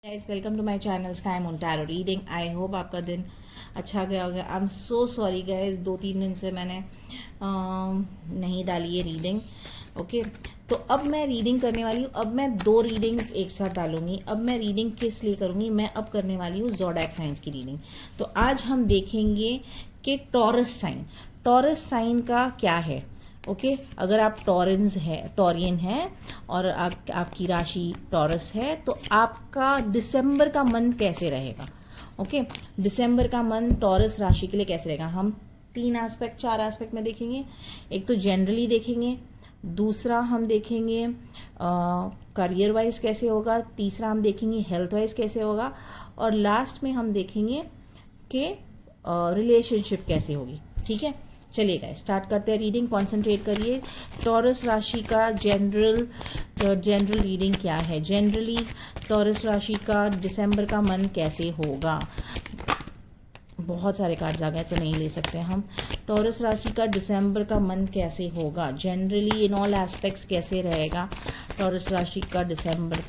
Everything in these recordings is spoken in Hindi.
Guys welcome to my channel sky moon tarot reading. I hope आपका दिन अच्छा गया होगा। I am so sorry guys, 2-3 दिन से मैंने नहीं डाली है रीडिंग। ओके, तो अब मैं रीडिंग करने वाली हूँ। अब मैं 2 रीडिंग्स एक साथ डालूंगी। अब मैं रीडिंग किस लिए करूँगी, मैं अब करने वाली हूँ ज़ोडिएक साइंस की रीडिंग। तो आज हम देखेंगे कि टॉरस साइन का क्या है। ओके, अगर आप टॉरियन है और आपकी राशि टॉरस है तो आपका दिसंबर का मंथ कैसे रहेगा। ओके, दिसंबर का मंथ टॉरस राशि के लिए कैसे रहेगा, हम 4 एस्पेक्ट में देखेंगे। एक तो जनरली देखेंगे, दूसरा हम देखेंगे करियर वाइज कैसे होगा, तीसरा हम देखेंगे हेल्थ वाइज कैसे होगा, और लास्ट में हम देखेंगे कि रिलेशनशिप कैसे होगी। ठीक है, चलिए गाइस स्टार्ट करते हैं रीडिंग। कंसंट्रेट करिए। टॉरस राशि का जनरल रीडिंग क्या है। जनरली टॉरस राशि का दिसंबर का मंथ कैसे होगा। बहुत सारे कार्ड्स आ गए तो नहीं ले सकते हम। टॉरस राशि का दिसंबर का मंथ कैसे होगा, जनरली इन ऑल एस्पेक्ट्स कैसे रहेगा। टॉरस राशि का दिसंबर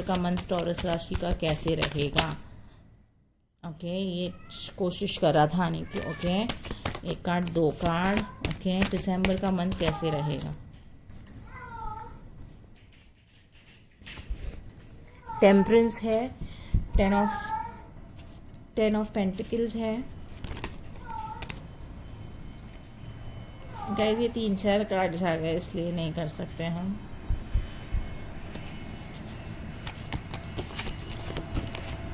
का मंथ टॉरस राशि का कैसे रहेगा। ओके, ये कोशिश कर रहा था आने की। Okay, 1 card 2 card. ओके, दिसंबर का मंथ कैसे रहेगा। टेम्परेंस है, 10 ऑफ पेंटिकल्स है। गाइस ये 3-4 कार्ड्स आ गए इसलिए नहीं कर सकते हम।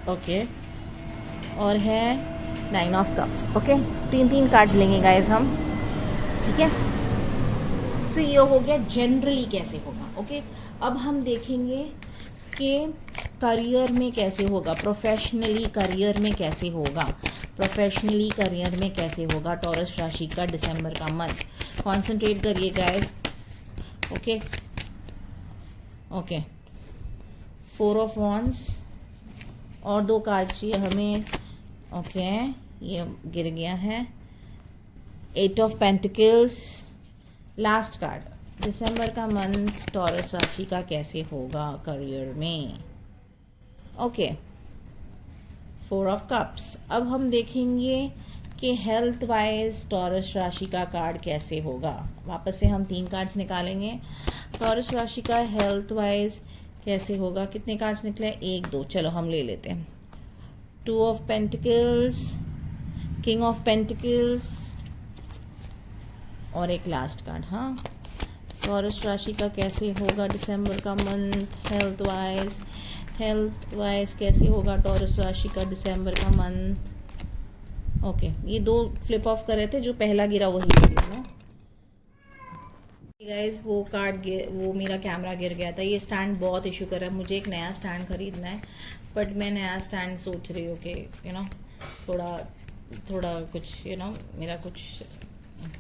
ओके, और है 9 ऑफ कप्स। ओके, 3 कार्ड्स लेंगे गाइस हम। ठीक है, सो ये हो गया जनरली कैसे होगा। ओके, अब हम देखेंगे कि करियर में कैसे होगा, प्रोफेशनली करियर में कैसे होगा टॉरस राशि का दिसंबर का मंथ। कॉन्सेंट्रेट करिए गाइस। ओके, 4 ऑफ वॉन्ड्स और 2 कार्ड चाहिए हमें। ओके, ये गिर गया है। 8 ऑफ पेंटिकल्स, लास्ट कार्ड। दिसंबर का मंथ टॉरस राशि का कैसे होगा करियर में। Okay, 4 of cups. अब हम देखेंगे कि हेल्थ वाइज टॉरस राशि का कार्ड कैसे होगा। वापस से हम 3 कार्ड्स निकालेंगे। टॉरस राशि का हेल्थ वाइज कैसे होगा। कितने कार्ड्स निकले, 1 2, चलो हम ले लेते हैं। 2 of pentacles, king of pentacles और एक लास्ट कार्ड। हाँ, टॉरस राशि का कैसे होगा दिसंबर का मंथ हेल्थ वाइज कैसे होगा टॉरस राशि का दिसंबर का मंथ। ओके, ये 2 फ्लिप ऑफ कर रहे थे, जो पहला गिरा वही गिरा ना गाइस। वो मेरा कैमरा गिर गया था। ये स्टैंड बहुत इशू कर रहा है, मुझे एक नया स्टैंड खरीदना है। बट मैं नया स्टैंड सोच रही हूँ कि थोड़ा कुछ मेरा कुछ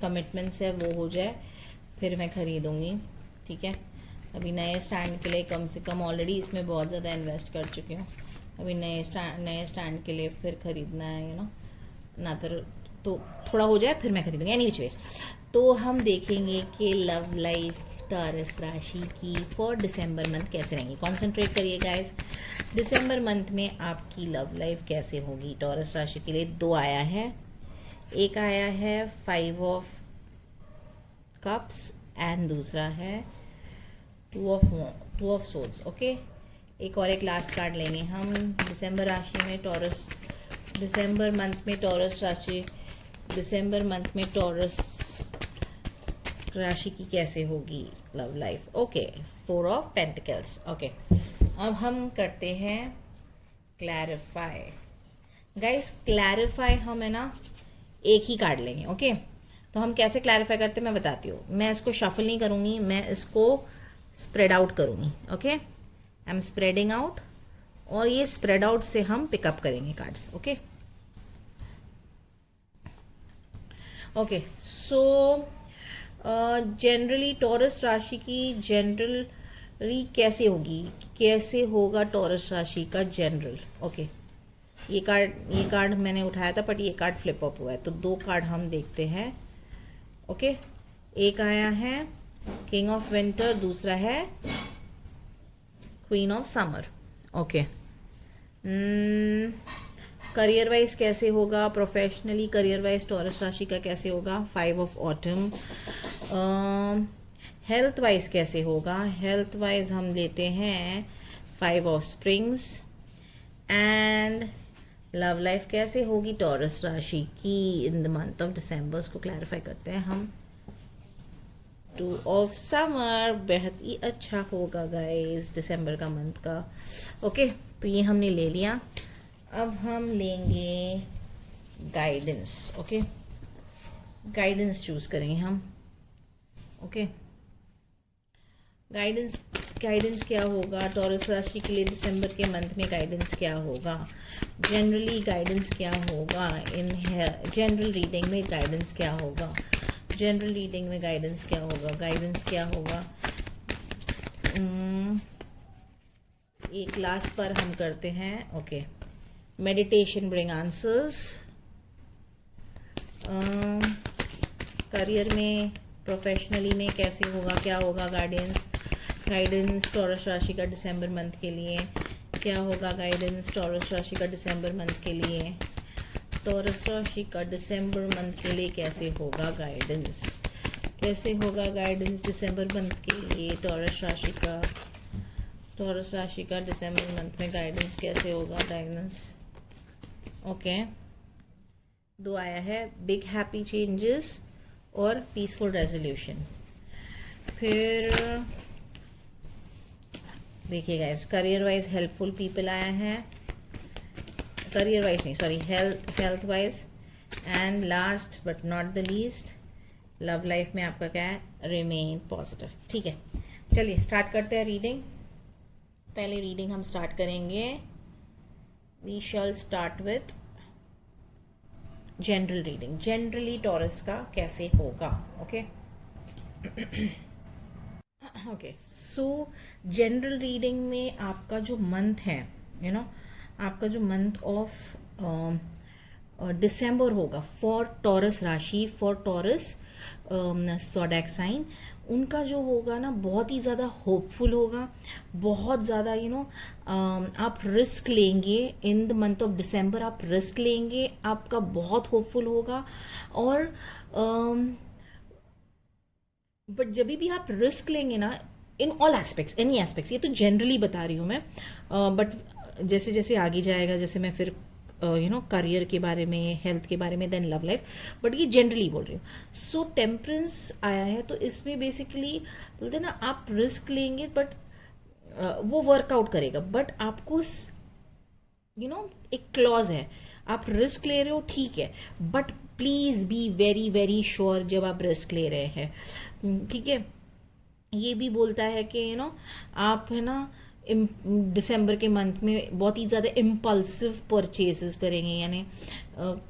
कमिटमेंट्स है वो हो जाए फिर मैं ख़रीदूँगी। ठीक है, अभी नए स्टैंड के लिए कम से कम ऑलरेडी इसमें बहुत ज़्यादा इन्वेस्ट कर चुकी हूँ। अभी नए स्टैंड के लिए फिर ख़रीदना है ना तो थोड़ा हो जाए फिर मैं खरीदूँगी। एनी विच वेज, तो हम देखेंगे कि लव लाइफ टॉरस राशि की फॉर दिसंबर मंथ कैसे रहेंगी। कॉन्सेंट्रेट करिए गाइस। दिसंबर मंथ में आपकी लव लाइफ कैसे होगी टॉरस राशि के लिए। 2 आया है, एक आया है 5 ऑफ कप्स एंड दूसरा है 2 ऑफ सोर्ड्स। ओके, एक लास्ट कार्ड लेंगे हम। दिसंबर मंथ में टॉरस राशि की कैसे होगी love life. Okay, 4 of pentacles. Okay, अब हम करते हैं क्लैरिफाई। गाइस क्लैरिफाई हम एक ही कार्ड लेंगे। ओके, तो हम कैसे क्लैरिफाई करते हैं मैं बताती हूँ। मैं इसको शफल नहीं करूँगी, मैं इसको स्प्रेड आउट करूँगी। Okay, I am spreading out, और ये स्प्रेड आउट से हम पिकअप करेंगे cards. Okay so generally taurus राशि की जनरली कैसे होगा टॉरस राशि का जनरल। ओके, ये कार्ड मैंने उठाया था बट ये कार्ड फ्लिप अप हुआ है, तो 2 कार्ड हम देखते हैं। ओके, एक आया है किंग ऑफ विंटर, दूसरा है queen of summer. Okay, career wise कैसे होगा, प्रोफेशनली करियर वाइज टॉरस राशि का कैसे होगा, 5 ऑफ ऑटम। हेल्थ वाइज कैसे होगा, हेल्थ वाइज हम लेते हैं 5 of springs. And love life कैसे होगी टॉरस राशि की in the month of December, उसको क्लैरिफाई करते हैं हम। 2 ऑफ समर, बेहद ही अच्छा होगा गाइस दिसंबर का मंथ का। ओके, तो ये हमने ले लिया। अब हम लेंगे गाइडेंस। ओके, गाइडेंस चूज करेंगे हम। ओके, गाइडेंस गाइडेंस क्या होगा टॉरस राशि के लिए दिसंबर के मंथ में, गाइडेंस क्या होगा, जनरली गाइडेंस क्या होगा इन जनरल रीडिंग में, गाइडेंस क्या होगा, जनरल रीडिंग में गाइडेंस क्या होगा, गाइडेंस क्या होगा। एक लास्ट पर हम करते हैं। Okay, meditation bring answers. Career में, प्रोफेशनली में कैसे होगा, क्या होगा गाइडेंस, गाइडेंस टॉरस राशि का दिसंबर मंथ के लिए क्या होगा, गाइडेंस टॉरस राशि का दिसंबर मंथ के लिए, टॉरस राशि का दिसंबर मंथ के लिए कैसे होगा गाइडेंस, कैसे होगा गाइडेंस दिसंबर मंथ के लिए टॉरस राशि का, टॉरस राशि का दिसंबर मंथ में गाइडेंस कैसे होगा, गाइडेंस। ओके, 2 आया है, बिग हैप्पी चेंजेस और पीसफुल रेजोल्यूशन। फिर देखिए guys, career wise helpful people आया है, करियर वाइज नहीं sorry, health wise. And last but not the least, love life में आपका क्या है, रिमेन पॉजिटिव। ठीक है, चलिए स्टार्ट करते हैं रीडिंग। पहले रीडिंग हम स्टार्ट करेंगे, we shall start with general reading, generally Taurus का कैसे होगा। Okay okay, so general reading में आपका जो मंथ है, आपका जो मंथ ऑफ दिसंबर होगा फॉर टॉरस राशि, फॉर टॉरस ज़ोडिएक साइन, उनका जो होगा ना बहुत ही ज़्यादा होपफुल होगा, बहुत ज़्यादा आप रिस्क लेंगे in the month of December, आप रिस्क लेंगे, आपका बहुत होपफुल होगा। और बट जब भी आप रिस्क लेंगे ना, in all aspects, any aspects, ये तो जनरली बता रही हूँ मैं, बट जैसे जैसे आगे जाएगा, जैसे मैं फिर करियर के बारे में, हेल्थ के बारे में, देन लव लाइफ, बट ये जनरली बोल रही हूँ। सो टेम्परेंस आया है, तो इसमें बेसिकली बोलते हैं ना, आप रिस्क लेंगे बट वो वर्कआउट करेगा, बट आपको एक क्लॉज है, आप रिस्क ले रहे हो ठीक है, but please be very very sure जब आप रिस्क ले रहे हैं। ठीक है, ये भी बोलता है कि आप है ना दिसंबर के मंथ में बहुत ही ज़्यादा इम्पल्सिव परचेजेस करेंगे, यानी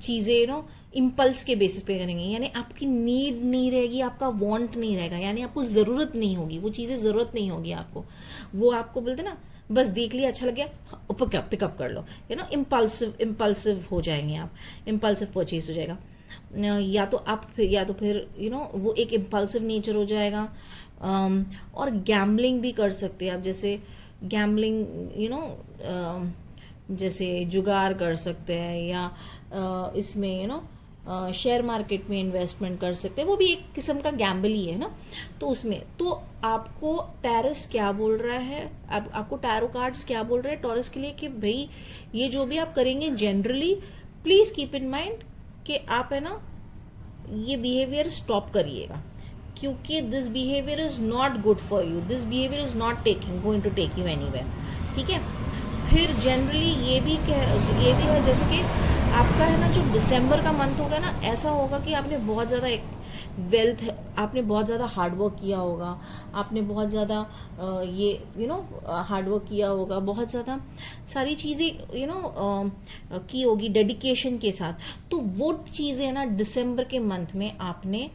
चीज़ें इम्पल्स के बेसिस पे करेंगे, यानी आपकी नीड नहीं रहेगी, आपका वांट नहीं रहेगा, यानी आपको ज़रूरत नहीं होगी, वो चीज़ें ज़रूरत नहीं होगी आपको, वो आपको बोलते ना बस देख लिया अच्छा लग गया पिकअप कर लो, इम्पल्सिव हो जाएंगे आप, इम्पल्सिव परचेज हो जाएगा, या तो फिर वो एक इम्पल्सिव नेचर हो जाएगा। और गैम्बलिंग भी कर सकते हैं आप, जैसे गैम्बलिंग जैसे जुगार कर सकते हैं, या इसमें शेयर मार्केट में इन्वेस्टमेंट कर सकते हैं, वो भी एक किस्म का गैम्बल ही है ना। तो उसमें तो आपको टैरस क्या बोल रहा है, आपको टैरो कार्ड्स क्या बोल रहे हैं टॉरस के लिए, कि भाई ये जो भी आप करेंगे generally please keep in mind कि आप है ना ये बिहेवियर स्टॉप करिएगा, क्योंकि this behaviour is not good for you, this behaviour is not going to take you anywhere. ठीक है, फिर जनरली ये भी है जैसे कि आपका है ना जो दिसंबर का मंथ होगा ना, ऐसा होगा कि आपने बहुत ज़्यादा वेल्थ, आपने बहुत ज़्यादा हार्डवर्क किया होगा, आपने बहुत ज़्यादा हार्डवर्क किया होगा, बहुत ज़्यादा सारी चीज़ें की होगी डेडिकेशन के साथ, तो वो चीज़ें ना दिसंबर के मंथ में आपने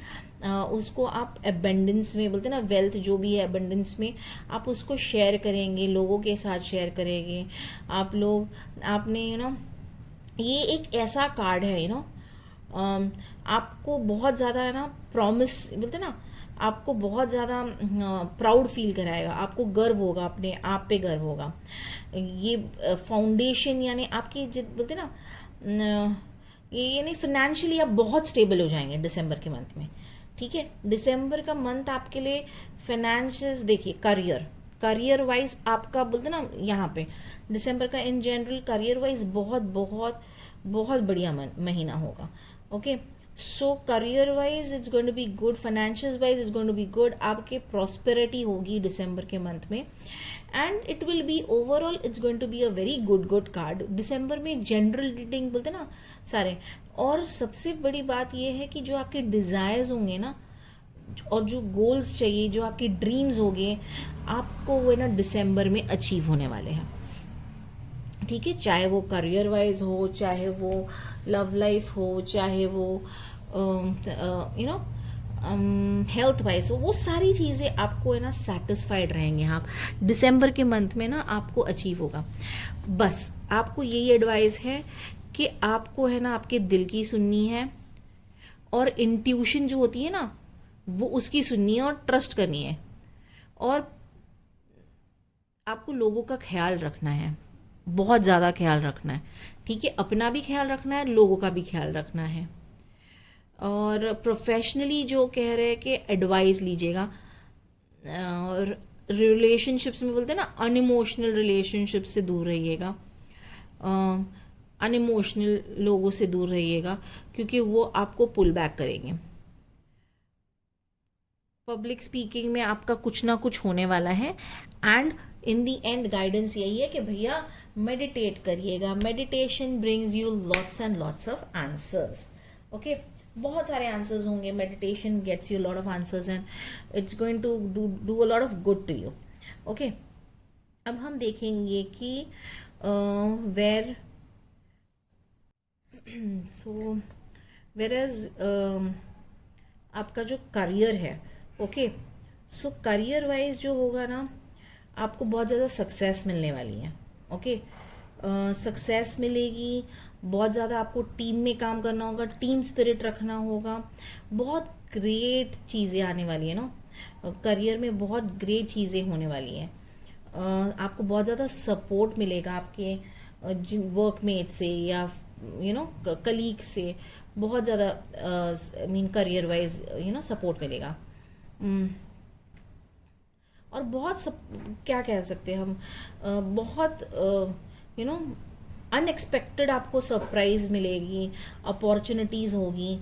उसको आप एबंडेंस में, बोलते हैं ना वेल्थ जो भी है एबंडेंस में, आप उसको शेयर करेंगे, लोगों के साथ शेयर करेंगे आपने ये एक ऐसा कार्ड है आपको बहुत ज़्यादा है ना प्रॉमिस, बोलते हैं ना आपको बहुत ज़्यादा प्राउड फील कराएगा, आपको गर्व होगा, अपने आप पे गर्व होगा। ये फाउंडेशन यानी आपकी बोलते ना ये यानी फिनेंशियली आप बहुत स्टेबल हो जाएंगे दिसंबर के मंथ में। ठीक है, दिसंबर का मंथ आपके लिए फाइनेंशियस, देखिए करियर वाइज आपका बोलते ना यहाँ पे दिसंबर का इन जनरल करियर वाइज बहुत बहुत बहुत बढ़िया महीना होगा। Okay, so career wise it's going to be good, financial wise it's going to be good, आपके प्रॉस्पेरिटी होगी दिसंबर के मंथ में, and it will be overall it's going to be a very good card. दिसंबर में जनरल रीडिंग बोलते ना सारे, और सबसे बड़ी बात यह है कि जो आपके डिज़ायर्स होंगे ना और जो गोल्स चाहिए, जो आपके ड्रीम्स होंगे, आपको वो ना दिसंबर में अचीव होने वाले हैं। ठीक है, चाहे वो करियर वाइज हो, चाहे वो लव लाइफ हो, चाहे वो हेल्थ वाइज हो, वो सारी चीज़ें आपको है ना सेटिस्फाइड रहेंगे आप दिसंबर के मंथ में ना, आपको अचीव होगा। बस आपको यही एडवाइस है कि आपको है ना आपके दिल की सुननी है, और इंट्यूशन जो होती है ना वो उसकी सुननी है, और ट्रस्ट करनी है, और आपको लोगों का ख्याल रखना है, बहुत ज़्यादा ख्याल रखना है। ठीक है, अपना भी ख्याल रखना है, लोगों का भी ख्याल रखना है। और प्रोफेशनली जो कह रहे हैं कि एडवाइस लीजिएगा, और रिलेशनशिप्स में बोलते हैं ना अनइमोशनल रिलेशनशिप से दूर रहिएगा, अनइमोशनल लोगों से दूर रहिएगा, क्योंकि वो आपको पुल बैक करेंगे। पब्लिक स्पीकिंग में आपका कुछ ना कुछ होने वाला है, and in the end guidance यही है कि भैया मेडिटेट करिएगा, meditation brings you lots and lots of answers. Okay, बहुत सारे आंसर्स होंगे, meditation gets you lot of answers and it's going to do a lot of good to you. Okay, अब हम देखेंगे कि वेर सो वेर एज आपका जो करियर है, ओके, सो करियर वाइज जो होगा ना, आपको बहुत ज़्यादा सक्सेस मिलने वाली है। ओके, सक्सेस मिलेगी, बहुत ज़्यादा आपको टीम में काम करना होगा, टीम स्पिरिट रखना होगा, बहुत ग्रेट चीज़ें आने वाली है ना करियर में, बहुत ग्रेट चीज़ें होने वाली हैं। आपको बहुत ज़्यादा सपोर्ट मिलेगा आपके वर्कमेट से या कलीग से, बहुत ज़्यादा मीन करियर वाइज सपोर्ट मिलेगा। और बहुत क्या कह सकते हैं हम, बहुत अनएक्सपेक्टेड आपको सरप्राइज मिलेगी, अपॉर्चुनिटीज़ होगी।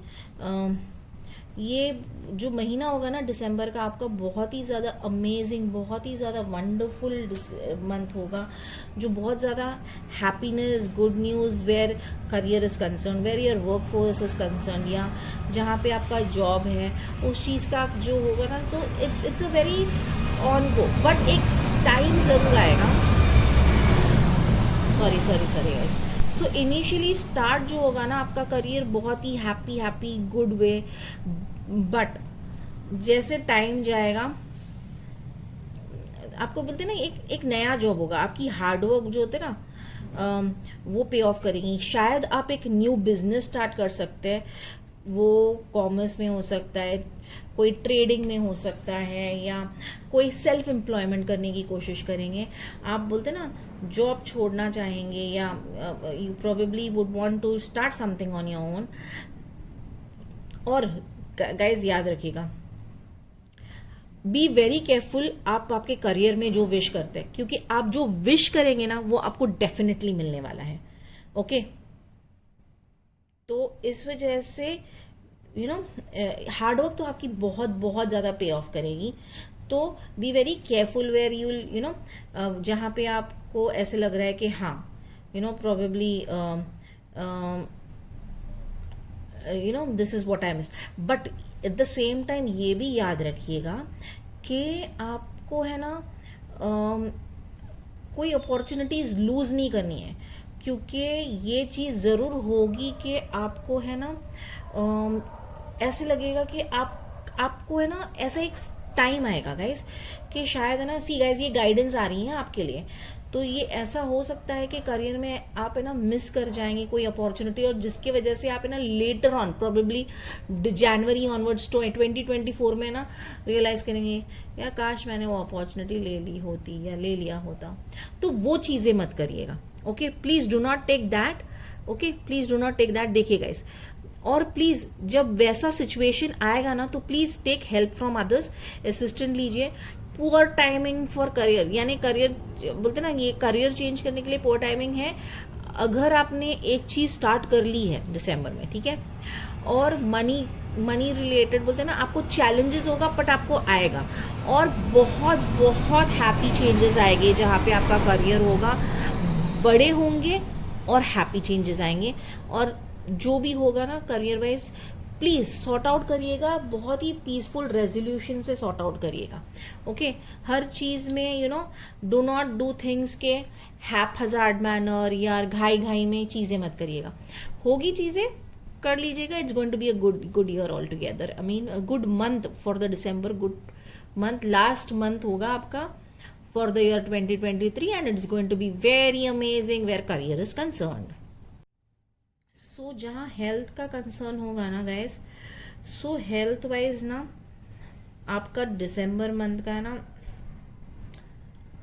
ये जो महीना होगा ना दिसंबर का, आपका बहुत ही ज़्यादा अमेजिंग, बहुत ही ज़्यादा वंडरफुल मंथ होगा, जो बहुत ज़्यादा happiness, good news where career is concern, where your work force is concern, या जहाँ पे आपका जॉब है उस चीज़ का जो होगा ना, तो it's a very on go, but एक टाइम ज़रूर आएगा। Sorry guys. So initially start जो होगा ना आपका करियर बहुत ही हैप्पी गुड वे, बट जैसे टाइम जाएगा आपको बोलते ना एक नया जॉब होगा, आपकी हार्डवर्क जो होते ना वो पे ऑफ करेंगी। शायद आप एक न्यू बिजनेस स्टार्ट कर सकते हैं, वो कॉमर्स में हो सकता है, कोई ट्रेडिंग में हो सकता है, या कोई सेल्फ एम्प्लॉयमेंट करने की कोशिश करेंगे। आप बोलते ना जॉब छोड़ना चाहेंगे, या you probably would want to start something on your own. और गाइज याद रखिएगा, बी वेरी केयरफुल आप आपके करियर में जो विश करते हैं, क्योंकि आप जो विश करेंगे ना वो आपको डेफिनेटली मिलने वाला है। ओके, तो इस वजह से हार्डवर्क तो आपकी बहुत बहुत ज़्यादा पे ऑफ करेगी। तो बी वेरी केयरफुल वेयर जहाँ पे आपको ऐसे लग रहा है कि हाँ probably this is what I miss, but at the same time ये भी याद रखिएगा कि आपको है ना कोई अपॉर्चुनिटीज़ लूज़ नहीं करनी है, क्योंकि ये चीज़ ज़रूर होगी कि आपको है ना ऐसे लगेगा कि आपको है ना ऐसा एक टाइम आएगा गाइस कि शायद है ना, सी गाइस ये गाइडेंस आ रही है आपके लिए, तो ये ऐसा हो सकता है कि करियर में आप है ना मिस कर जाएंगे कोई अपॉर्चुनिटी, और जिसकी वजह से आप है ना later on probably January onwards 2024 में ना रियलाइज़ करेंगे या काश मैंने वो अपॉर्चुनिटी ले ली होती या ले लिया होता। तो वो चीज़ें मत करिएगा। Okay, please do not take that. Okay, please do not take that. देखिए गाइस, और प्लीज़ जब वैसा सिचुएशन आएगा ना तो please take help from others, assistant लीजिए। पुअर टाइमिंग फॉर करियर, यानी करियर बोलते ना, ये करियर चेंज करने के लिए पुअर टाइमिंग है अगर आपने एक चीज़ स्टार्ट कर ली है दिसंबर में, ठीक है। और मनी रिलेटेड बोलते हैं ना, आपको चैलेंजेस होगा बट आपको आएगा, और बहुत बहुत हैप्पी चेंजेस आएंगे जहाँ पे आपका करियर होगा, बड़े होंगे और हैप्पी चेंजेस आएंगे। और जो भी होगा ना career wise, please sort out करिएगा, बहुत ही पीसफुल रेजोल्यूशन से सॉर्ट आउट करिएगा। ओके, हर चीज़ में डू नॉट डू थिंग्स के हैप-हज़ार्ड मैनर या घाई घाई में चीज़ें मत करिएगा। होगी चीज़ें कर लीजिएगा। It's going to be a good year all together. I mean good month for the December, good month, last month होगा आपका for the year 2023 and it's going to be very amazing where career is concerned. So जहाँ हेल्थ का कंसर्न होगा ना गाइस, सो हेल्थ वाइज ना आपका दिसंबर मंथ का है ना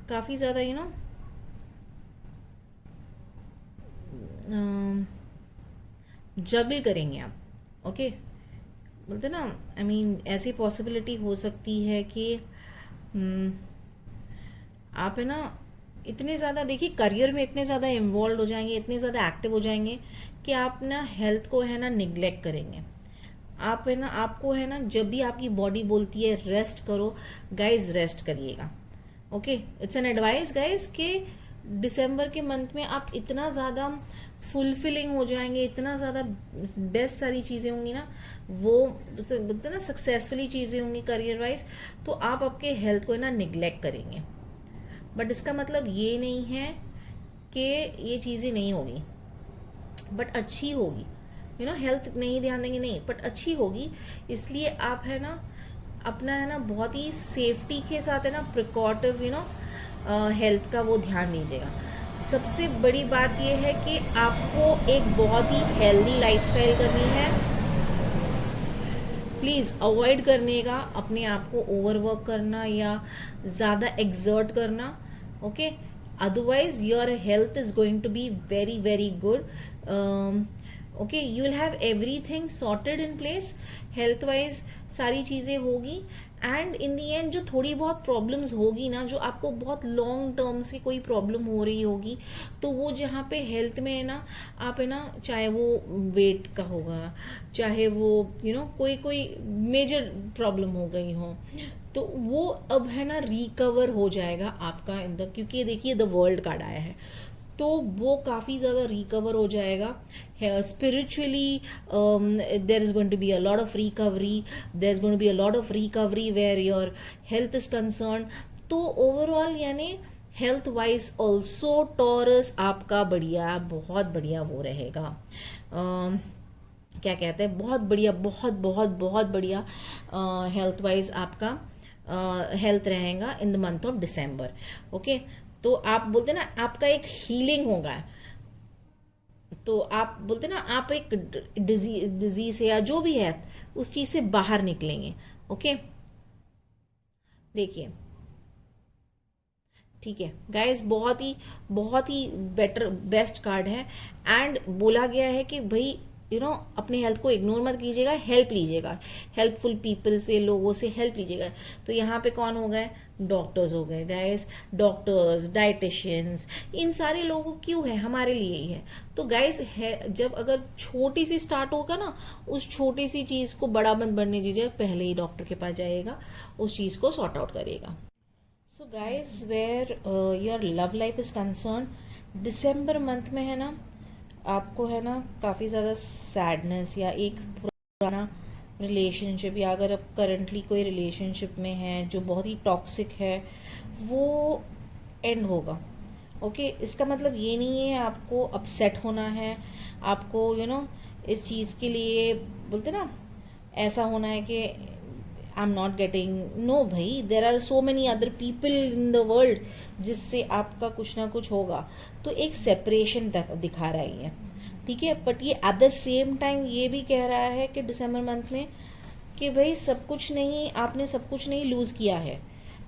काफ़ी ज़्यादा जगल करेंगे आप। ओके, बोलते ना, आई मीन ऐसी पॉसिबिलिटी हो सकती है कि आप है ना इतने ज़्यादा, देखिए करियर में इतने ज़्यादा इन्वॉल्व हो जाएंगे, इतने ज़्यादा एक्टिव हो जाएंगे कि आप ना हेल्थ को है ना निगलेक्ट करेंगे। आप है ना, आपको है ना, जब भी आपकी बॉडी बोलती है रेस्ट करो, गाइज रेस्ट करिएगा। Okay, it's an advice guys कि दिसंबर के मंथ में आप इतना ज़्यादा फुलफिलिंग हो जाएंगे, इतना ज़्यादा बेस्ट सारी चीज़ें होंगी ना, वो बोलते ना सक्सेसफुली चीज़ें होंगी करियर वाइज, तो आप आपके हेल्थ को है ना निगलेक्ट करेंगे। बट इसका मतलब ये नहीं है कि ये चीज़ें नहीं होगी, बट अच्छी होगी। हेल्थ नहीं ध्यान देंगे नहीं, बट अच्छी होगी। इसलिए आप है ना अपना है ना बहुत ही सेफ्टी के साथ है ना प्रिकॉटिव हेल्थ का वो ध्यान दीजिएगा। सबसे बड़ी बात ये है कि आपको एक बहुत ही हेल्दी लाइफस्टाइल करनी है। प्लीज़ अवॉइड करने का अपने आप को ओवरवर्क करना या ज़्यादा एक्सर्ट करना। Okay, otherwise your health is going to be very very good. Okay, you will have everything sorted in place health wise, सारी चीज़ें होगी। एंड इन दी एंड जो थोड़ी बहुत प्रॉब्लम्स होगी ना, जो आपको बहुत लॉन्ग टर्म से कोई प्रॉब्लम हो रही होगी, तो वो जहाँ पे हेल्थ में है ना, आप है ना, चाहे वो वेट का होगा, चाहे वो कोई मेजर प्रॉब्लम हो गई हो, तो वो अब है ना रिकवर हो जाएगा आपका क्योंकि देखिए द वर्ल्ड कार्ड आया है, तो वो काफ़ी ज़्यादा रिकवर हो जाएगा। Spiritually there is going to be a lot of recovery, there is going to be a lot of recovery where your health is concern. तो ओवरऑल यानी हेल्थ वाइज ऑल्सो टॉरस आपका बढ़िया, बहुत बढ़िया वो रहेगा। क्या कहते हैं, बहुत बढ़िया, बहुत बहुत बहुत बढ़िया हेल्थ वाइज आपका हेल्थ रहेगा in the month of December. Okay, तो आप बोलते ना आपका एक हीलिंग होगा, तो आप बोलते ना आप एक डिजीज या जो भी है उस चीज़ से बाहर निकलेंगे। ओके, देखिए ठीक है गाइस, बहुत ही बेस्ट कार्ड है। एंड बोला गया है कि भाई अपने हेल्थ को इग्नोर मत कीजिएगा, हेल्प लीजिएगा, हेल्पफुल पीपल से, लोगों से हेल्प लीजिएगा। तो यहाँ पे कौन हो गए, डॉक्टर्स हो गए गाइस, डॉक्टर्स, डाइटिशियंस, इन सारे लोगों क्यों है, हमारे लिए ही है। तो गाइस जब अगर छोटी सी स्टार्ट होगा ना, उस छोटी सी चीज़ को बड़ा मत बनने दीजिएगा, पहले ही डॉक्टर के पास जाइएगा, उस चीज़ को सॉर्ट आउट करिएगा। So guys, where your love life is concern, दिसंबर मंथ में है ना आपको है ना काफ़ी ज़्यादा सैडनेस या एक पुराना रिलेशनशिप, या अगर आप करंटली कोई रिलेशनशिप में हैं जो बहुत ही टॉक्सिक है, वो एंड होगा। ओके, इसका मतलब ये नहीं है आपको अपसेट होना है, आपको इस चीज़ के लिए बोलते ना ऐसा होना है कि I am not getting, no भाई, there are so many other people in the world जिससे आपका कुछ ना कुछ होगा। तो एक सेपरेशन दिखा रहा है ये, ठीक है। बट ये एट द सेम टाइम ये भी कह रहा है कि दिसंबर मंथ में कि भाई सब कुछ नहीं, आपने सब कुछ नहीं लूज़ किया है,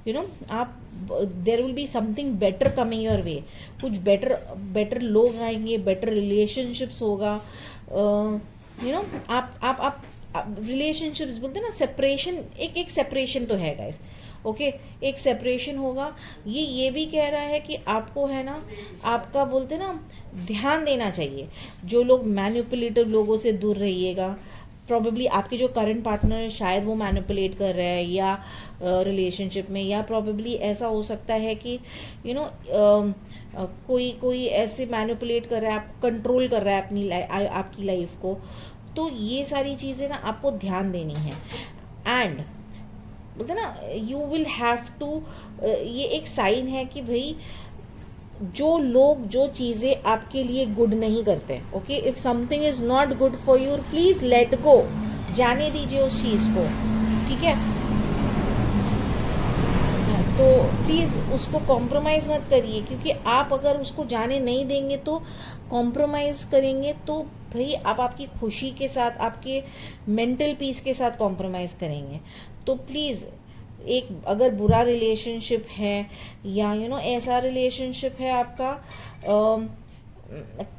यू नो, आप, there will be something better coming your way, कुछ बेटर लोग आएंगे, बेटर रिलेशनशिप्स होगा, यू नो, आप रिलेशनशिप्स बोलते हैं ना, सेपरेशन, एक सेपरेशन तो है गाइस, ओके, एक सेपरेशन होगा। ये भी कह रहा है कि आपको है ना, आपका बोलते हैं ना, ध्यान देना चाहिए। जो लोग मैनिपुलेटिव लोगों से दूर रहिएगा, प्रॉबेबली आपके जो करंट पार्टनर है शायद वो मैनिपुलेट कर रहा है या रिलेशनशिप में, या प्रॉबेबली ऐसा हो सकता है कि यू नो कोई ऐसे मैनिपुलेट कर रहा है, आप कंट्रोल कर रहा है अपनी आपकी लाइफ को। तो ये सारी चीज़ें ना आपको ध्यान देनी है। एंड बोलते ना, यू विल हैव टू, ये एक साइन है कि भाई जो लोग जो चीज़ें आपके लिए गुड नहीं करते, okay, if something is not good for you, please let go, जाने दीजिए उस चीज़ को, ठीक है। तो प्लीज़ उसको कॉम्प्रोमाइज़ मत करिए, क्योंकि आप अगर उसको जाने नहीं देंगे तो कॉम्प्रोमाइज़ करेंगे तो भाई आप आपकी खुशी के साथ, आपके मेंटल पीस के साथ कॉम्प्रोमाइज़ करेंगे। तो प्लीज़, एक अगर बुरा रिलेशनशिप है या यू नो ऐसा रिलेशनशिप है आपका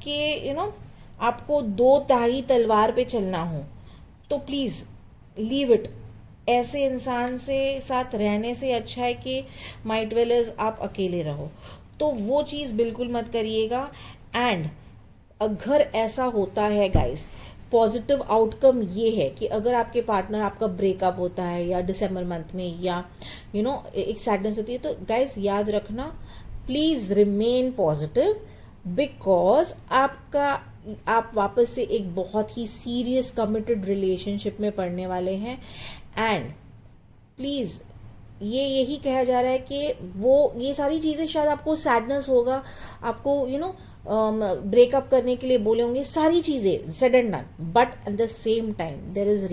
कि यू नो आपको दो धारी तलवार पे चलना हो, तो प्लीज़ लीव इट। ऐसे इंसान से साथ रहने से अच्छा है कि माइट वेल एज आप अकेले रहो। तो वो चीज़ बिल्कुल मत करिएगा। एंड अगर ऐसा होता है गाइस, पॉजिटिव आउटकम ये है कि अगर आपके पार्टनर, आपका ब्रेकअप होता है या दिसंबर मंथ में, या यू नो एक सैडनेस होती है, तो गाइस याद रखना, प्लीज़ रिमेन पॉजिटिव, बिकॉज आप वापस से एक बहुत ही सीरियस कमिटेड रिलेशनशिप में पड़ने वाले हैं। एंड प्लीज़, यही कहा जा रहा है कि वो ये सारी चीज़ें, शायद आपको सैडनेस होगा, आपको यू नो ब्रेकअप करने के लिए बोले होंगे, सारी चीज़ें said and done, but at the same time there is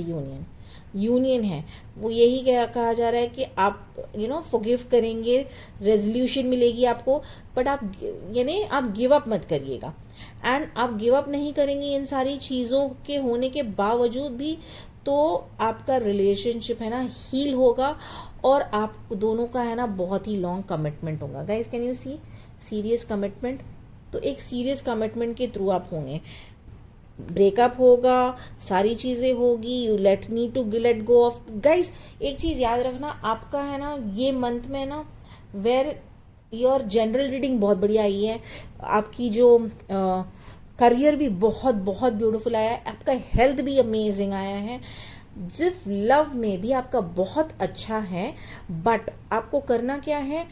union है। वो यही कहा जा रहा है कि आप यू नो फॉरगिव करेंगे, रेजोल्यूशन मिलेगी आपको, बट आप यानी आप गिव अप मत करिएगा। एंड आप गिव अप नहीं करेंगे इन सारी चीज़ों के होने के बावजूद भी, तो आपका रिलेशनशिप है ना हील होगा, और आप दोनों का है ना बहुत ही लॉन्ग कमिटमेंट होगा। Guys can you see, serious commitment. तो एक सीरियस कमिटमेंट के थ्रू आप होंगे, ब्रेकअप होगा, सारी चीज़ें होगी, you need to let go of. Guys एक चीज़ याद रखना, आपका है ना ये मंथ में ना, वेयर योर जनरल रीडिंग बहुत बढ़िया आई है, आपकी जो करियर भी बहुत बहुत ब्यूटीफुल आया है, आपका हेल्थ भी अमेजिंग आया है, जिफ लव में भी आपका बहुत अच्छा है। बट आपको करना क्या है,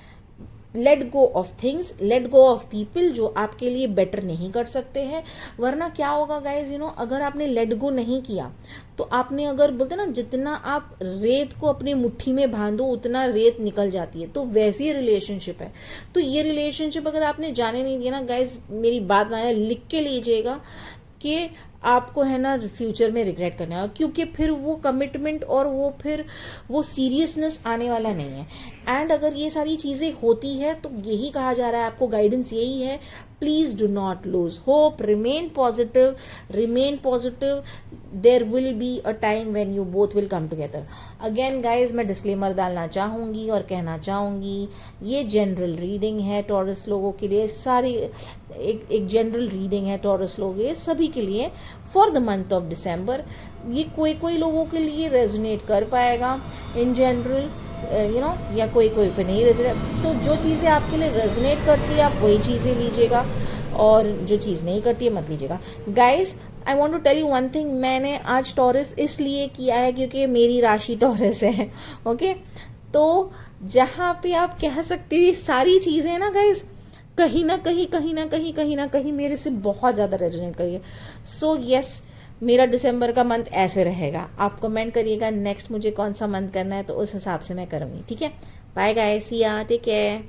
late go of things, late go of people जो आपके लिए बेटर नहीं कर सकते हैं। वरना क्या होगा गाइज, यू नो अगर आपने लेट गो नहीं किया, तो आपने अगर बोलते ना, जितना आप रेत को अपनी मुट्ठी में बांधो उतना रेत निकल जाती है, तो वैसी रिलेशनशिप है। तो ये रिलेशनशिप अगर आपने जाने नहीं दिया ना गाइज, मेरी बात माने, लिख के लीजिएगा कि आपको है ना फ्यूचर में रिग्रेट करना है, क्योंकि फिर वो कमिटमेंट और वो सीरियसनेस आने वाला नहीं है। एंड अगर ये सारी चीज़ें होती है तो यही कहा जा रहा है, आपको गाइडेंस यही है, please do not lose hope, remain positive, there will be a time when you both will come together. Again guys मैं डिस्क्लेमर डालना चाहूँगी और कहना चाहूँगी, ये जनरल रीडिंग है टॉरस लोगों के लिए, सारी एक जनरल रीडिंग है टॉरस लोगों के सभी के लिए for the month of December. ये कोई लोगों के लिए रेजोनेट कर पाएगा इन जनरल, यू नो, या कोई पे नहीं रेजोनेट। तो जो चीज़ें आपके लिए रेजोनेट करती है आप वही चीज़ें लीजिएगा, और जो चीज़ नहीं करती है मत लीजिएगा। Guys I want to tell you one thing, मैंने आज टॉरस इसलिए किया है क्योंकि मेरी राशि टॉरस है, ओके। तो जहाँ पे आप कह सकते हो ये सारी चीज़ें ना गाइज, कहीं ना कहीं मेरे से बहुत ज़्यादा रेजोनेट करिए। सो यस, मेरा दिसंबर का मंथ ऐसे रहेगा। आप कमेंट करिएगा नेक्स्ट मुझे कौन सा मंथ करना है, तो उस हिसाब से मैं करूँगी, ठीक है। बाय गाइस, सी या, टेक केयर।